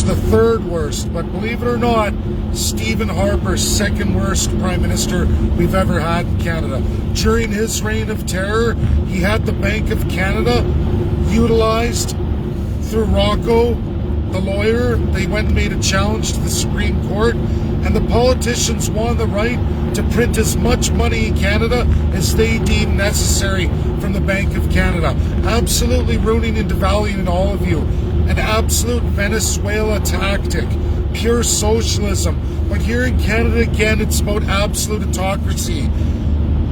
the third worst, but believe it or not, Stephen Harper, second worst prime minister we've ever had in Canada. During his reign of terror, he had the Bank of Canada utilized through Rocco, the lawyer. They went and made a challenge to the Supreme Court, and the politicians won the right to print as much money in Canada as they deem necessary from the Bank of Canada. Absolutely ruining and devaluing all of you. An absolute Venezuela tactic. Pure socialism. But here in Canada, again, it's about absolute autocracy.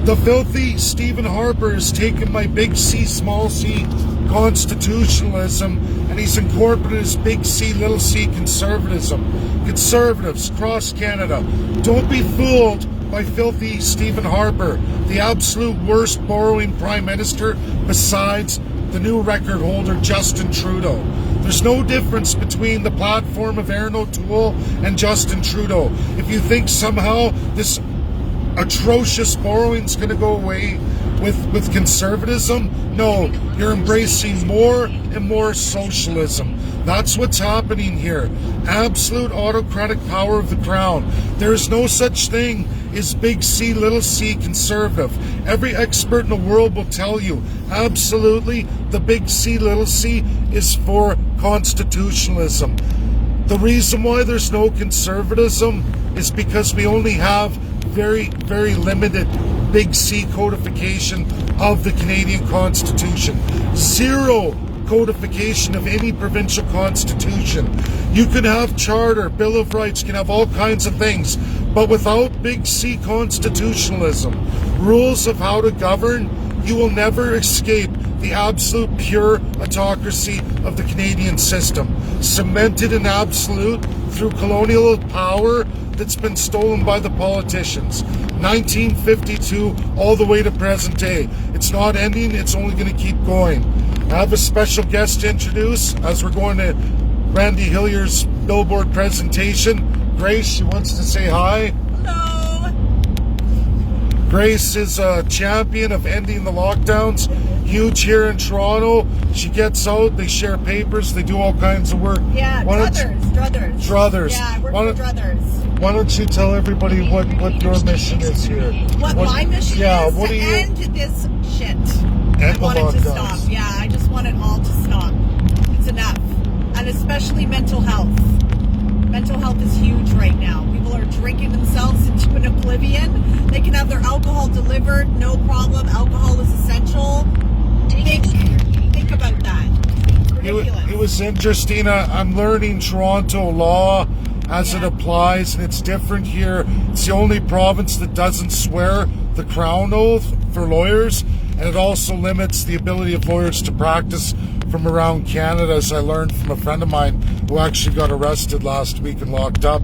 The filthy Stephen Harper has taken my big C, small c constitutionalism, and he's incorporated his big C, little c conservatism. Conservatives across Canada, don't be fooled by filthy Stephen Harper, the absolute worst borrowing prime minister besides the new record holder Justin Trudeau. There's no difference between the platform of Erin O'Toole and Justin Trudeau. If you think somehow this atrocious borrowing is going to go away with conservatism, no, you're embracing more and more socialism. That's what's happening here. Absolute autocratic power of the crown. There is no such thing as big C, little c conservative. Every expert in the world will tell you, absolutely, the big C, little c is for constitutionalism. The reason why there's no conservatism is because we only have very, very limited big C codification of the Canadian Constitution. Zero codification of any provincial constitution. You can have charter, Bill of Rights, you can have all kinds of things, but without big C constitutionalism, rules of how to govern, you will never escape the absolute pure autocracy of the Canadian system, cemented in absolute through colonial power that's been stolen by the politicians. 1952 all the way to present day. It's not ending, it's only going to keep going. I have a special guest to introduce as we're going to Randy Hillier's billboard presentation. Grace, she wants to say hi. Hello. Grace is a champion of ending the lockdowns. Huge here in Toronto. She gets out, they share papers, they do all kinds of work. Yeah, Druthers. Yeah, I work for Druthers. Why don't you tell everybody what your mission is here? What my mission is? What to do you end this shit. End I want the it to lockdowns. stop. Yeah, I just want it all to stop. It's enough. And especially mental health. Mental health is huge right now. People are drinking themselves into an oblivion. They can have their alcohol delivered, no problem. Alcohol is essential. Think about that. It's ridiculous. It was interesting. I'm learning Toronto law as it applies, and it's different here. It's the only province that doesn't swear the Crown Oath for lawyers, and it also limits the ability of lawyers to practice from around Canada, as I learned from a friend of mine who actually got arrested last week and locked up.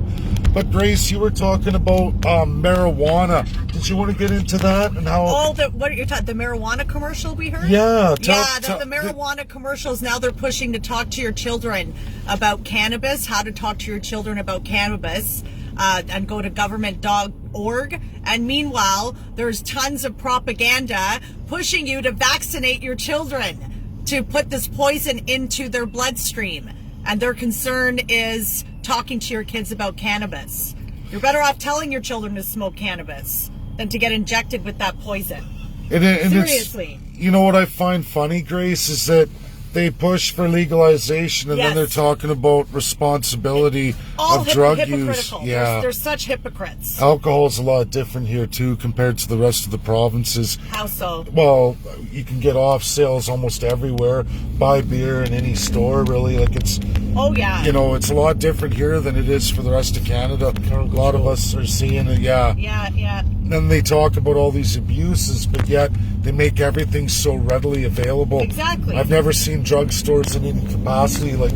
But Grace, you were talking about marijuana. Did you want to get into that and how? Oh, what you're talking? The marijuana commercial we heard? Yeah. The marijuana commercials. Now they're pushing to talk to your children about cannabis. How to talk to your children about cannabis, and go to government.org. And meanwhile, there's tons of propaganda pushing you to vaccinate your children, to put this poison into their bloodstream. And their concern is talking to your kids about cannabis. You're better off telling your children to smoke cannabis than to get injected with that poison. Seriously. You know what I find funny, Grace, is that they push for legalization and then they're talking about responsibility of drug use. Yeah, they're such hypocrites. Alcohol's a lot different here too compared to the rest of the provinces. How so? Well, you can get off sales almost everywhere. Buy beer in any store, really. Like it's. Oh yeah. You know, it's a lot different here than it is for the rest of Canada. A lot of us are seeing it. Yeah. Yeah. And they talk about all these abuses, but yet they make everything so readily available. Exactly. I've never seen drugstores in any capacity. Like,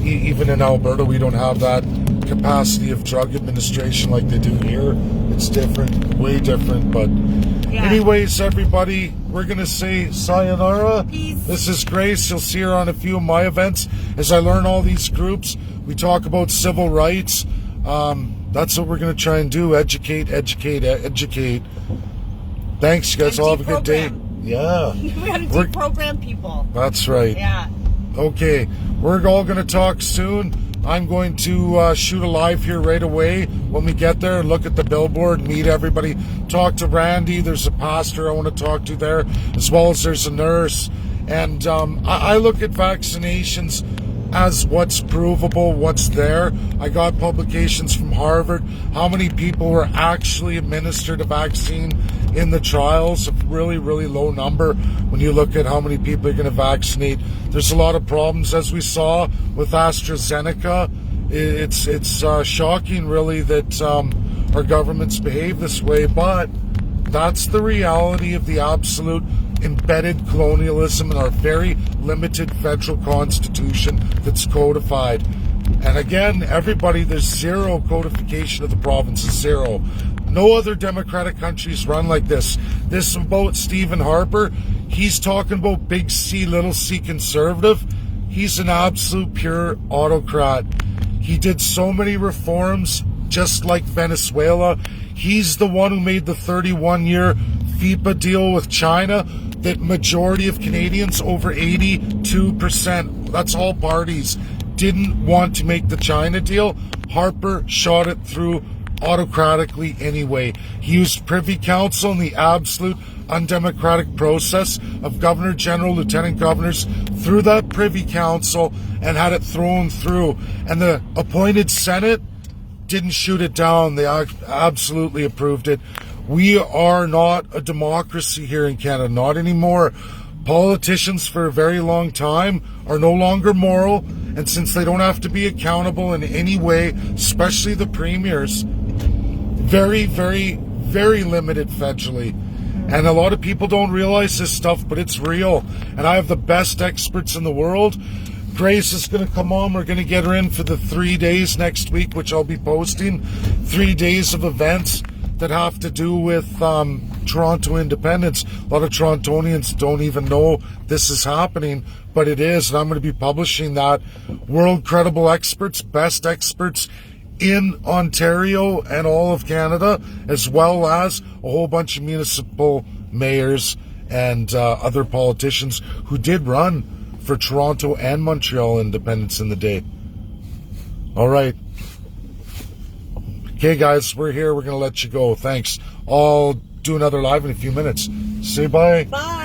even in Alberta, we don't have that capacity of drug administration like they do here. It's different, way different. But anyways, everybody, we're going to say sayonara. Peace. This is Grace. You'll see her on a few of my events. As I learn all these groups, we talk about civil rights. That's what we're going to try and do. Educate. Thanks, you guys. All have a good day. Yeah. We got to deprogram people. That's right. Yeah. Okay. We're all going to talk soon. I'm going to shoot a live here right away when we get there, look at the billboard, meet everybody, talk to Randy. There's a pastor I want to talk to there, as well as there's a nurse. And I look at vaccinations as what's provable, what's there. I got publications from Harvard, how many people were actually administered a vaccine in the trials. A really, really low number when you look at how many people are going to vaccinate. There's a lot of problems, as we saw with AstraZeneca. It's shocking, really, that our governments behave this way, but that's the reality of the absolute embedded colonialism in our very limited federal constitution that's codified. And again, everybody, there's zero codification of the provinces, zero. No other democratic countries run like this. This about Stephen Harper, he's talking about big C, little c conservative. He's an absolute pure autocrat. He did so many reforms, just like Venezuela. He's the one who made the 31-year FIPA deal with China that majority of Canadians, over 82%, that's all parties, didn't want to make the China deal. Harper shot it through autocratically anyway. He used Privy Council and the absolute undemocratic process of Governor General, Lieutenant Governors through that Privy Council and had it thrown through. And the appointed Senate didn't shoot it down. They absolutely approved it. We are not a democracy here in Canada, not anymore. Politicians for a very long time are no longer moral, and since they don't have to be accountable in any way, especially the premiers, very, very, very limited federally. And a lot of people don't realize this stuff, but it's real. And I have the best experts in the world. Grace is going to come on. We're going to get her in for the 3 days next week, which I'll be posting. 3 days of events that have to do with Toronto independence. A lot of Torontonians don't even know this is happening, but it is, and I'm going to be publishing that. World credible experts, best experts in Ontario and all of Canada, as well as a whole bunch of municipal mayors and other politicians who did run for Toronto and Montreal independence in the day. All right. Okay, guys, we're here. We're going to let you go. Thanks. I'll do another live in a few minutes. Say bye. Bye.